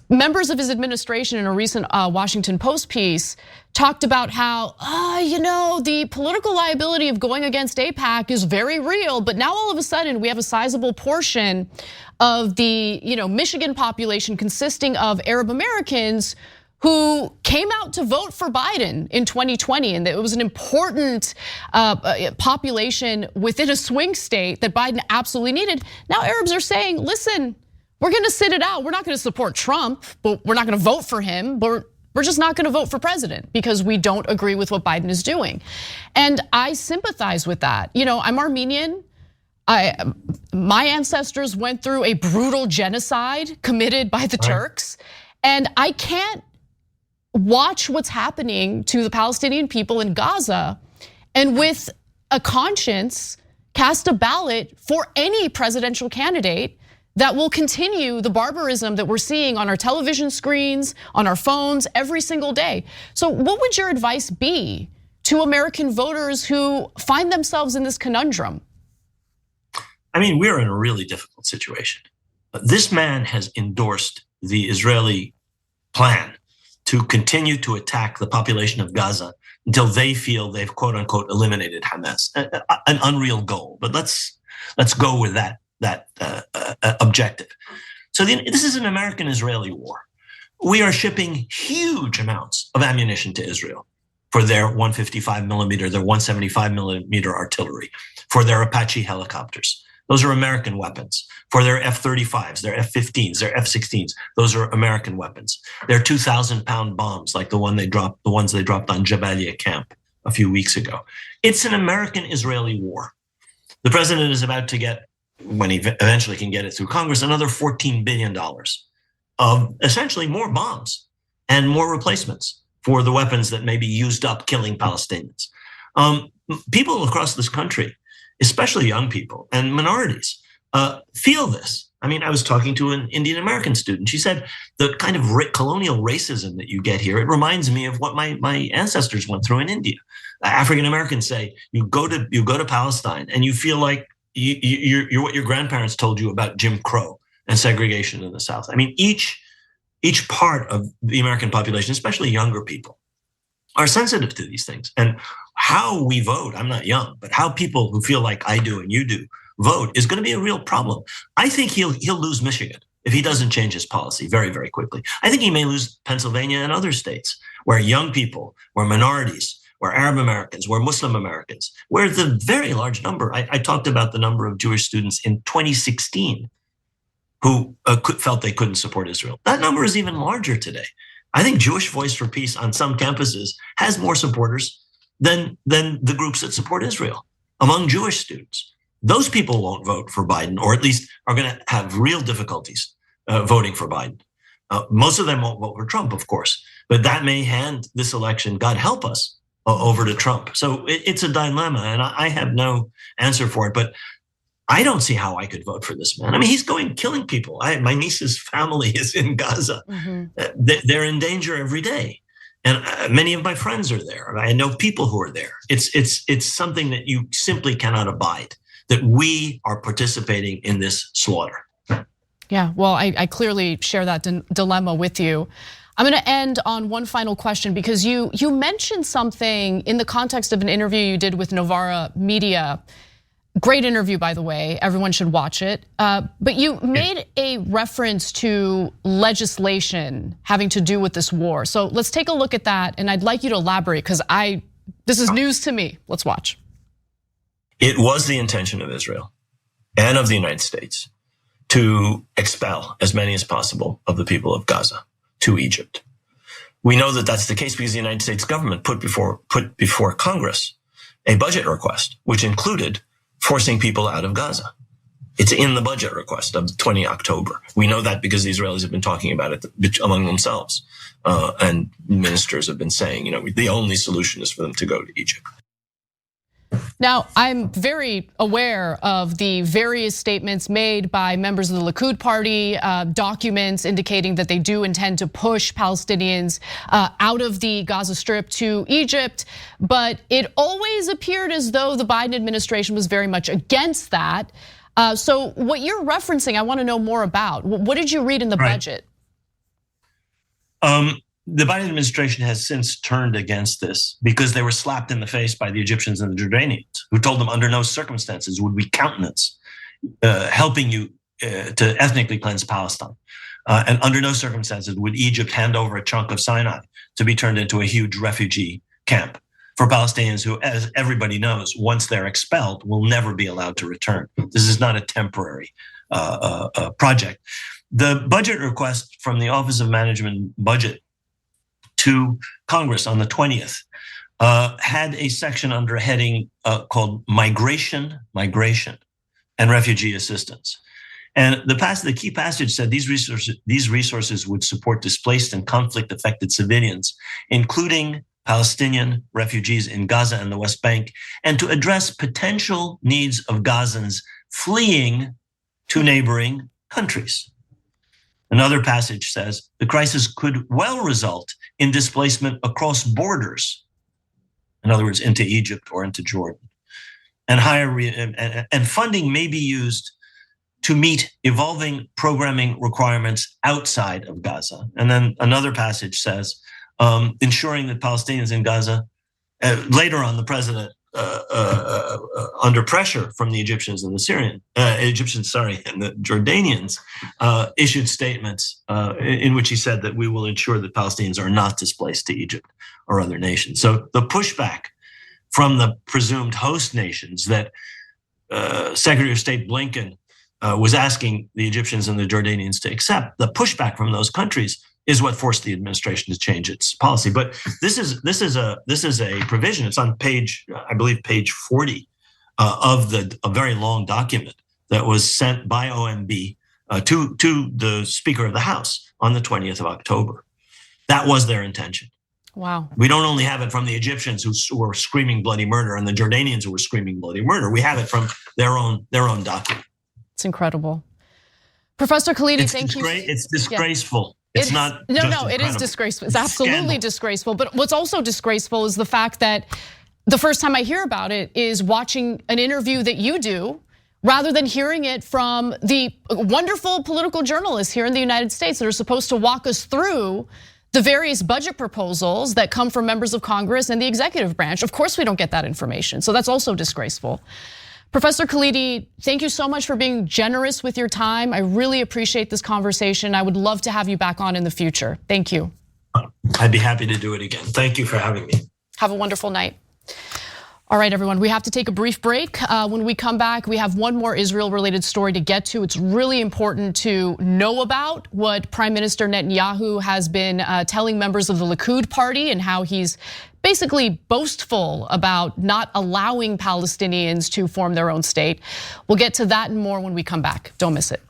members of his administration in a recent Washington Post piece talked about how, the political liability of going against AIPAC is very real, but now all of a sudden we have a sizable portion of the Michigan population consisting of Arab Americans who came out to vote for Biden in 2020, and it was an important population within a swing state that Biden absolutely needed. Now Arabs are saying, listen, we're gonna sit it out. We're not gonna support Trump, but we're not gonna vote for him, but we're just not gonna vote for president because we don't agree with what Biden is doing. And I sympathize with that. I'm Armenian. My ancestors went through a brutal genocide committed by the Turks, and I can't watch what's happening to the Palestinian people in Gaza and with a conscience cast a ballot for any presidential candidate that will continue the barbarism that we're seeing on our television screens, on our phones every single day. So what would your advice be to American voters who find themselves in this conundrum? I mean, we're in a really difficult situation. This man has endorsed the Israeli plan to continue to attack the population of Gaza until they feel they've quote unquote eliminated Hamas. An unreal goal, but let's go with that objective. So this is an American-Israeli war. We are shipping huge amounts of ammunition to Israel for their 155 millimeter, their 175 millimeter artillery, for their Apache helicopters. Those are American weapons. For their F-35s, their F-15s, their F-16s, those are American weapons. Their 2,000-pound bombs, like the ones they dropped on Jabalia camp a few weeks ago. It's an American-Israeli war. The president is about to get, when he eventually can get it through Congress, another $14 billion of essentially more bombs and more replacements for the weapons that may be used up killing Palestinians. People across this country, especially young people and minorities, feel this. I mean, I was talking to an Indian American student. She said the kind of colonial racism that you get here, it reminds me of what my ancestors went through in India. African Americans say you go to Palestine and you feel like you're what your grandparents told you about Jim Crow and segregation in the South. I mean, each part of the American population, especially younger people, are sensitive to these things. And how we vote, I'm not young, but how people who feel like I do and you do vote is going to be a real problem. I think he'll lose Michigan if he doesn't change his policy very, very quickly. I think he may lose Pennsylvania and other states where young people, where minorities, where Arab Americans, where Muslim Americans, where the very large number, I talked about the number of Jewish students in 2016 who felt they couldn't support Israel. That number is even larger today. I think Jewish Voice for Peace on some campuses has more supporters than the groups that support Israel among Jewish students. Those people won't vote for Biden, or at least are going to have real difficulties voting for Biden. Most of them won't vote for Trump, of course, but that may hand this election, God help us, over to Trump. So it's a dilemma, and I have no answer for it, but I don't see how I could vote for this man. I mean, he's killing people. My niece's family is in Gaza. Mm-hmm. They're in danger every day. And many of my friends are there. I know people who are there. It's something that you simply cannot abide, that we are participating in this slaughter. Yeah, well, I clearly share that dilemma with you. I'm gonna end on one final question, because you mentioned something in the context of an interview you did with Novara Media. Great interview, by the way, everyone should watch it. But you made a reference to legislation having to do with this war. So let's take a look at that, and I'd like you to elaborate, because this is news to me. Let's watch. it was the intention of Israel and of the United States to expel as many as possible of the people of Gaza to Egypt. We know that that's the case because the United States government put before Congress a budget request, which included forcing people out of Gaza. It's in the budget request of 20 October. We know that because the Israelis have been talking about it among themselves. And ministers have been saying, the only solution is for them to go to Egypt. Now, I'm very aware of the various statements made by members of the Likud party, documents indicating that they do intend to push Palestinians out of the Gaza Strip to Egypt. But it always appeared as though the Biden administration was very much against that. So what you're referencing, I want to know more about. What did you read in the budget? The Biden administration has since turned against this because they were slapped in the face by the Egyptians and the Jordanians, who told them under no circumstances would we countenance helping you to ethnically cleanse Palestine. And under no circumstances would Egypt hand over a chunk of Sinai to be turned into a huge refugee camp for Palestinians who, as everybody knows, once they're expelled, will never be allowed to return. This is not a temporary project. The budget request from the Office of Management Budget to Congress on the 20th had a section under a heading called Migration, and Refugee Assistance. And the key passage said these resources would support displaced and conflict-affected civilians, including Palestinian refugees in Gaza and the West Bank, and to address potential needs of Gazans fleeing to neighboring countries. Another passage says the crisis could well result in displacement across borders, in other words, into Egypt or into Jordan, and funding may be used to meet evolving programming requirements outside of Gaza. And then another passage says, ensuring that Palestinians in Gaza, later on the president, under pressure from the Egyptians and the and the Jordanians, issued statements in which he said that we will ensure that Palestinians are not displaced to Egypt or other nations. So the pushback from the presumed host nations that Secretary of State Blinken was asking the Egyptians and the Jordanians to accept, the pushback from those countries is what forced the administration to change its policy. But this is a provision. It's on page 40 of a very long document that was sent by OMB to the Speaker of the House on the 20th of October. That was their intention. Wow. We don't only have it from the Egyptians who were screaming bloody murder and the Jordanians who were screaming bloody murder. We have it from their own document. It's incredible. Professor Khalidi, thank you. It's disgraceful. Yeah. It's not. No, it is disgraceful. It's absolutely disgraceful. But what's also disgraceful is the fact that the first time I hear about it is watching an interview that you do, rather than hearing it from the wonderful political journalists here in the United States that are supposed to walk us through the various budget proposals that come from members of Congress and the executive branch. Of course, we don't get that information. So that's also disgraceful. Professor Khalidi, thank you so much for being generous with your time. I really appreciate this conversation. I would love to have you back on in the future. Thank you. I'd be happy to do it again. Thank you for having me. Have a wonderful night. All right, everyone, we have to take a brief break. When we come back, we have one more Israel-related story to get to. It's really important to know about what Prime Minister Netanyahu has been telling members of the Likud party and how he's basically boastful about not allowing Palestinians to form their own state. We'll get to that and more when we come back. Don't miss it.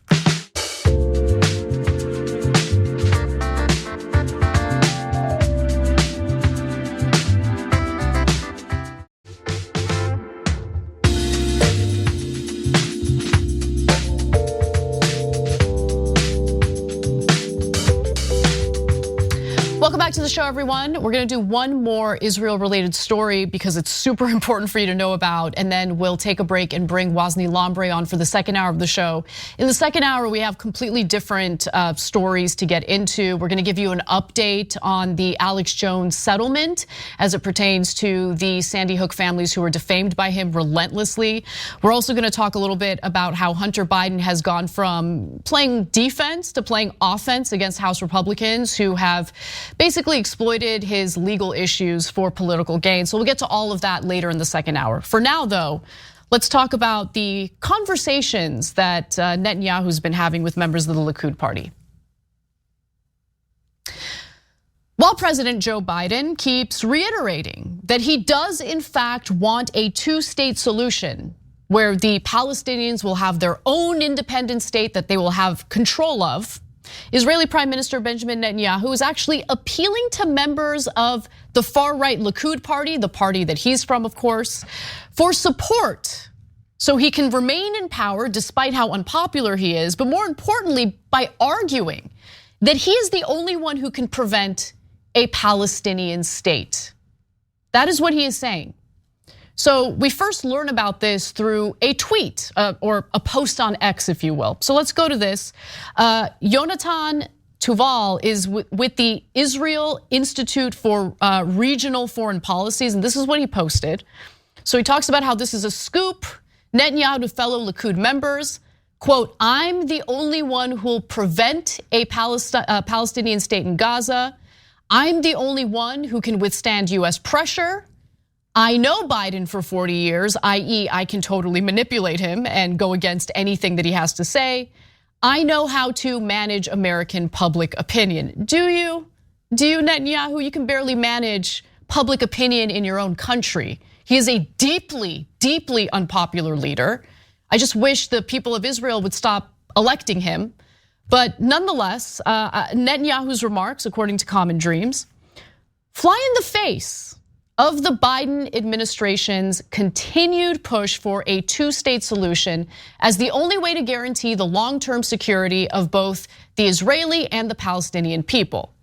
Welcome back to the show, everyone. We're gonna do one more Israel-related story because it's super important for you to know about, and then we'll take a break and bring Wazni Lambre on for the second hour of the show. In the second hour, we have completely different stories to get into. We're gonna give you an update on the Alex Jones settlement as it pertains to the Sandy Hook families who were defamed by him relentlessly. We're also gonna talk a little bit about how Hunter Biden has gone from playing defense to playing offense against House Republicans who have basically exploited his legal issues for political gain. So we'll get to all of that later in the second hour. For now, though, let's talk about the conversations that Netanyahu's been having with members of the Likud party. While President Joe Biden keeps reiterating that he does in fact want a two-state solution where the Palestinians will have their own independent state that they will have control of, Israeli Prime Minister Benjamin Netanyahu is actually appealing to members of the far-right Likud party, the party that he's from, of course, for support so he can remain in power despite how unpopular he is, but more importantly, by arguing that he is the only one who can prevent a Palestinian state. That is what he is saying. So we first learn about this through a tweet or a post on X, if you will. So let's go to this. Yonatan Tuval is with the Israel Institute for Regional Foreign Policies, and this is what he posted. So he talks about how this is a scoop. Netanyahu to fellow Likud members, quote, "I'm the only one who will prevent a Palestinian state in Gaza. I'm the only one who can withstand US pressure. I know Biden for 40 years, i.e. I can totally manipulate him and go against anything that he has to say. I know how to manage American public opinion." Do you? Do you, Netanyahu? You can barely manage public opinion in your own country. He is a deeply, deeply unpopular leader. I just wish the people of Israel would stop electing him. But nonetheless, Netanyahu's remarks, according to Common Dreams, fly in the face of the Biden administration's continued push for a two-state solution as the only way to guarantee the long-term security of both the Israeli and the Palestinian people.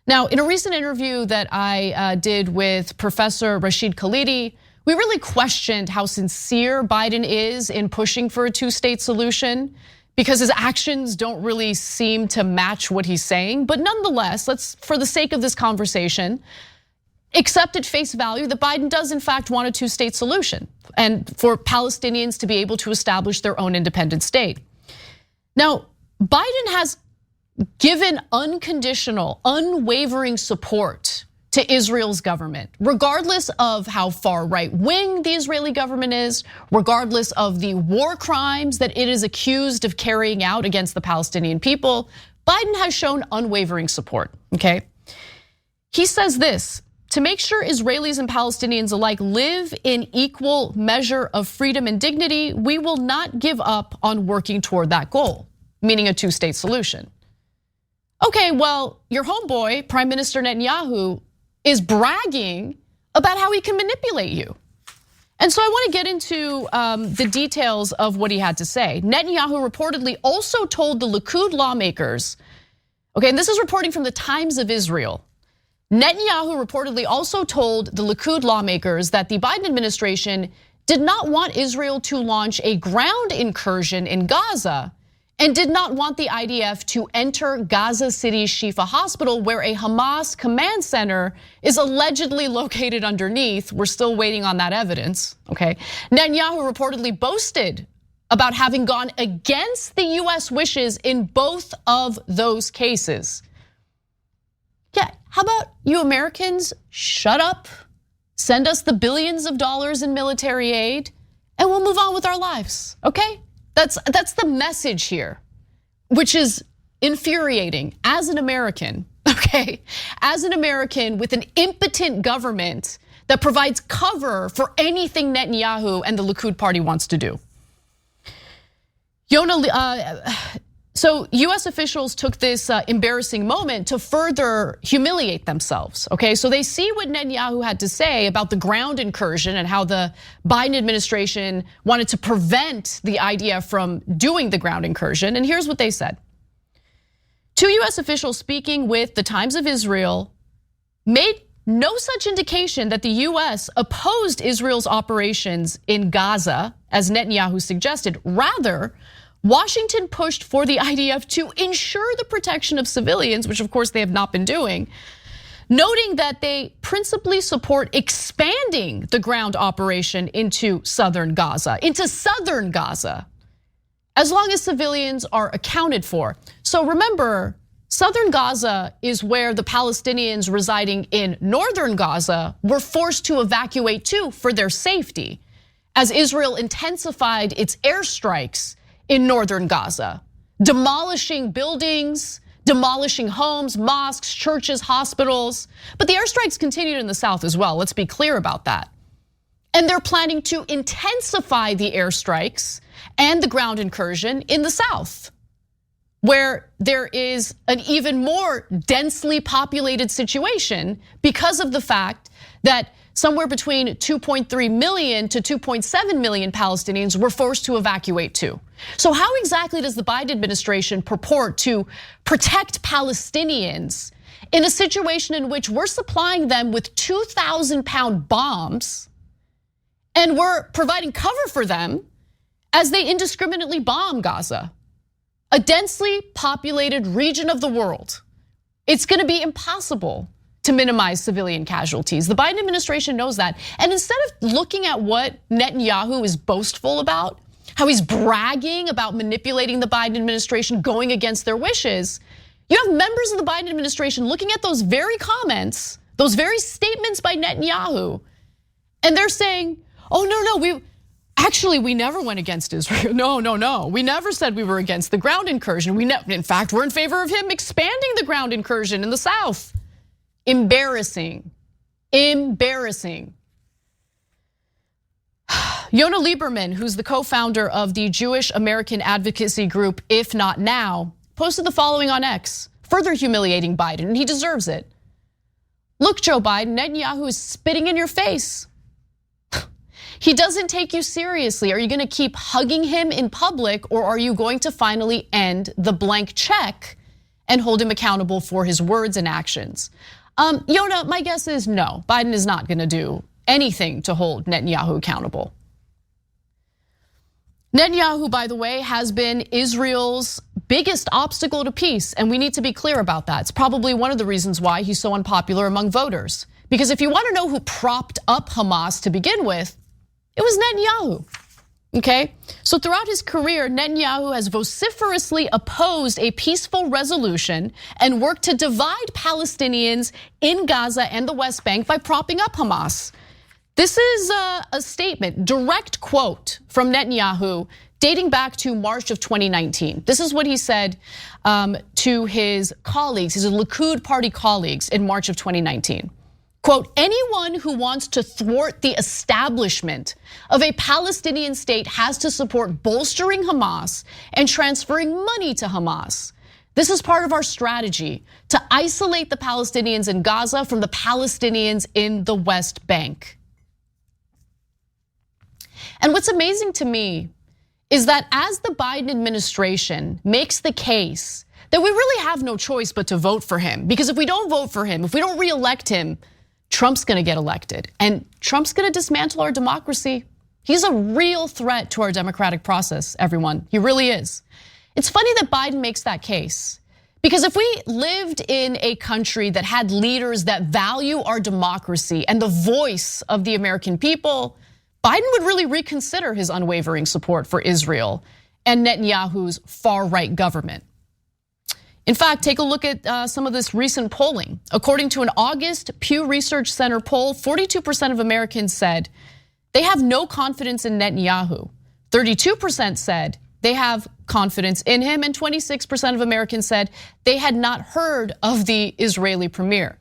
Now, in a recent interview that I did with Professor Rashid Khalidi, we really questioned how sincere Biden is in pushing for a two-state solution, because his actions don't really seem to match what he's saying. But nonetheless, let's, for the sake of this conversation, accept at face value that Biden does in fact want a two-state solution and for Palestinians to be able to establish their own independent state. Now, Biden has given unconditional, unwavering support to Israel's government, regardless of how far right-wing the Israeli government is, regardless of the war crimes that it is accused of carrying out against the Palestinian people. Biden has shown unwavering support, okay? He says this: to make sure Israelis and Palestinians alike live in equal measure of freedom and dignity, we will not give up on working toward that goal, meaning a two-state solution. Okay, well, your homeboy, Prime Minister Netanyahu, is bragging about how he can manipulate you. And so I want to get into the details of what he had to say. Netanyahu reportedly also told the Likud lawmakers, okay, and this is reporting from the Times of Israel. Netanyahu reportedly also told the Likud lawmakers that the Biden administration did not want Israel to launch a ground incursion in Gaza and did not want the IDF to enter Gaza City's Shifa hospital, where a Hamas command center is allegedly located underneath. We're still waiting on that evidence, okay? Netanyahu reportedly boasted about having gone against the US wishes in both of those cases. Yeah, how about you Americans shut up, send us the billions of dollars in military aid, and we'll move on with our lives, okay? That's the message here, which is infuriating as an American, okay? As an American with an impotent government that provides cover for anything Netanyahu and the Likud party wants to do. So US officials took this embarrassing moment to further humiliate themselves, okay? So they see what Netanyahu had to say about the ground incursion and how the Biden administration wanted to prevent the IDF from doing the ground incursion, and here's what they said. Two US officials speaking with the Times of Israel made no such indication that the US opposed Israel's operations in Gaza, as Netanyahu suggested. Rather, Washington pushed for the IDF to ensure the protection of civilians, which of course they have not been doing, noting that they principally support expanding the ground operation into southern Gaza, as long as civilians are accounted for. So remember, southern Gaza is where the Palestinians residing in northern Gaza were forced to evacuate to for their safety. as Israel intensified its airstrikes in northern Gaza, demolishing buildings, demolishing homes, mosques, churches, hospitals. But the airstrikes continued in the south as well. Let's be clear about that. And they're planning to intensify the airstrikes and the ground incursion in the south, where there is an even more densely populated situation because of the fact that somewhere between 2.3 million to 2.7 million Palestinians were forced to evacuate too. So how exactly does the Biden administration purport to protect Palestinians in a situation in which we're supplying them with 2,000-pound bombs and we're providing cover for them as they indiscriminately bomb Gaza, a densely populated region of the world? It's gonna be impossible to minimize civilian casualties. The Biden administration knows that. And instead of looking at what Netanyahu is boastful about, how he's bragging about manipulating the Biden administration, going against their wishes, you have members of the Biden administration looking at those very comments, those very statements by Netanyahu, and they're saying, oh, no, we never went against Israel. No. We never said we were against the ground incursion. In fact, we're in favor of him expanding the ground incursion in the south. Embarrassing. Yonah Lieberman, who's the co-founder of the Jewish American advocacy group If Not Now, posted the following on X, further humiliating Biden, and he deserves it. Look, Joe Biden, Netanyahu is spitting in your face. He doesn't take you seriously. Are you gonna keep hugging him in public, or are you going to finally end the blank check and hold him accountable for his words and actions? Yonah, my guess is no. Biden is not gonna do anything to hold Netanyahu accountable. Netanyahu, by the way, has been Israel's biggest obstacle to peace, and we need to be clear about that. It's probably one of the reasons why he's so unpopular among voters. Because if you want to know who propped up Hamas to begin with, it was Netanyahu. Okay, so throughout his career, Netanyahu has vociferously opposed a peaceful resolution and worked to divide Palestinians in Gaza and the West Bank by propping up Hamas. This is a statement, direct quote from Netanyahu dating back to March of 2019. This is what he said to his colleagues, his Likud party colleagues in March of 2019. Quote, anyone who wants to thwart the establishment of a Palestinian state has to support bolstering Hamas and transferring money to Hamas. This is part of our strategy to isolate the Palestinians in Gaza from the Palestinians in the West Bank. And what's amazing to me is that as the Biden administration makes the case that we really have no choice but to vote for him, because if we don't vote for him, if we don't reelect him, Trump's gonna get elected, and Trump's gonna dismantle our democracy. He's a real threat to our democratic process, everyone. He really is. It's funny that Biden makes that case, because if we lived in a country that had leaders that value our democracy and the voice of the American people, Biden would really reconsider his unwavering support for Israel and Netanyahu's far-right government. In fact, take a look at some of this recent polling. According to an August Pew Research Center poll, 42% of Americans said they have no confidence in Netanyahu. 32% said they have confidence in him, and 26% of Americans said they had not heard of the Israeli premier.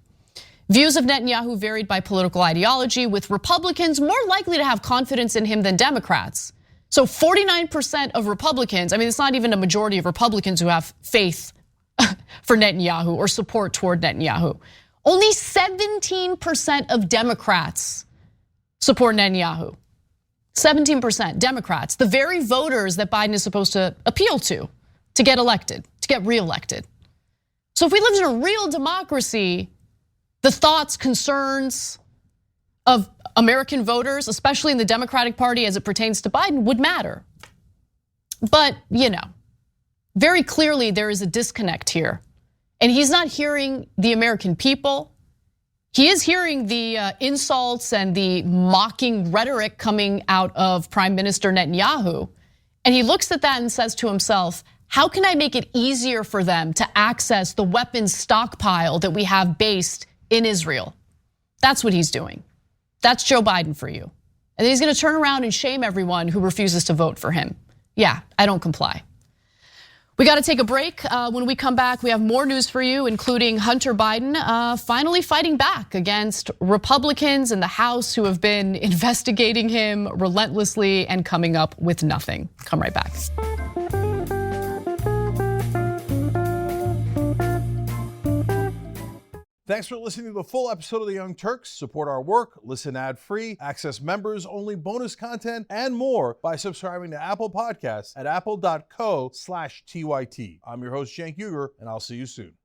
Views of Netanyahu varied by political ideology, with Republicans more likely to have confidence in him than Democrats. So 49% of Republicans, I mean, it's not even a majority of Republicans who have faith for Netanyahu or support toward Netanyahu. Only 17% of Democrats support Netanyahu. 17% Democrats, the very voters that Biden is supposed to appeal to get elected, to get reelected. So if we lived in a real democracy, the thoughts, concerns of American voters, especially in the Democratic Party as it pertains to Biden, would matter. But, very clearly there is a disconnect here. And he's not hearing the American people. He is hearing the insults and the mocking rhetoric coming out of Prime Minister Netanyahu. And he looks at that and says to himself, how can I make it easier for them to access the weapons stockpile that we have based in Israel? That's what he's doing. That's Joe Biden for you. And then he's gonna turn around and shame everyone who refuses to vote for him. Yeah, I don't comply. We got to take a break. When we come back, we have more news for you, including Hunter Biden finally fighting back against Republicans in the House who have been investigating him relentlessly and coming up with nothing. Come right back. Thanks for listening to the full episode of The Young Turks. Support our work, listen ad-free, access members-only bonus content, and more by subscribing to Apple Podcasts at apple.co/TYT. I'm your host, Cenk Uygur, and I'll see you soon.